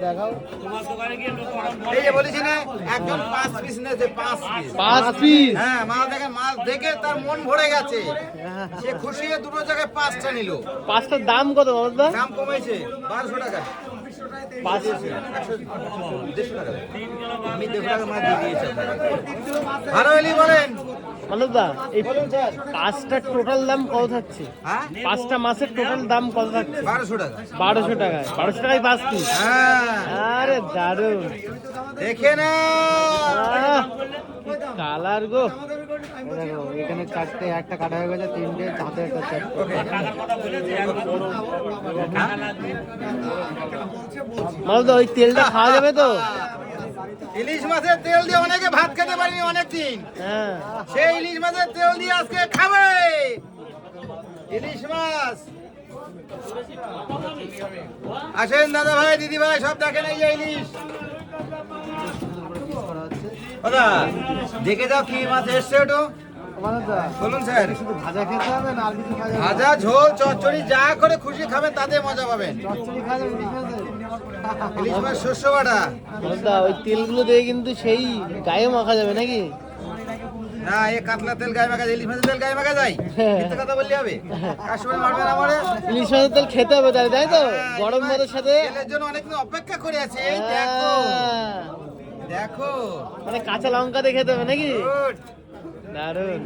দেখাও। এই যে বলেছি না একজন 5 পিস নিয়েছে, 5 পিস। 5 পিস। হ্যাঁ, মাল দেখে তার মন ভরে গেছে, সে খুশি হয়ে দুটো জায়গায় 5টা নিল। 5টার দাম কত দাদা? দাম কমেছে 1200 টাকা। 150 টাকা। আমি 150 টাকা মাছ দিয়ে দিয়েছি আপনাকে। ভালো হলি বলেন মানবদা, এই 5টা টোটাল দাম কত থাকছে? হ্যাঁ, 5টা মাছের টোটাল দাম কত থাকছে? 1200 টাকা। 1200 টাকায়। 1200 টাকায় 5 পিস। হ্যাঁ, আরে দারুন। দেখে না কালার গো। দেখো এখানে 4টে, একটা কাটা হয়ে গেছে, 3টে, হাতে একটা 4টে। মানবদা, ওই তেলটা খাওয়া যাবে তো? ইলিশ মাছের তেল দিয়ে অনেকে ভাত খেতে পারিনি অনেকদিন, হ্যাঁ। সেই ইলিশ মাছের তেল দিয়ে আজকে খাবে ইলিশ মাছ। আসেন দাদা ভাই, দিদি ভাই, সব দেখেন এই যে ইলিশ। দাদা দেখে যাও কি মাছ এসছে ওটা। বলুন স্যার। ভাজা খেতে হবে না আর কিছু খাওয়া যাবে? ভাজা, ঝোল, চচ্চড়ি যা করে খুশি খাবেন তাতে মজা পাবেন। চচ্চড়ি খাওয়া যাবে ইলিশ মাছের? ইলিশ মাছ শস্য বাটা। মানবদা, ওই তেলগুলো দিয়ে কিন্তু সেই গায়ে মাখা যাবে নাকি? না, এ কাতলা তেল গায়ে মাখা যায়, ইলিশ মাছের তেল গায়ে মাখা যায়? মিথ্যে কথা বললে হবে? কাস্টমার মারবে না আমারে। ইলিশ মাছের তেল খেতে হবে তাই তো? গরম ভাতের সাথে। তেলের জন্য অনেকদিন অপেক্ষা করে আছে, এই দেখো হ্যাঁ। দেখো। মানে কাঁচা লঙ্কা দিয়ে খেতে হবে নাকি? গুড। দারুন।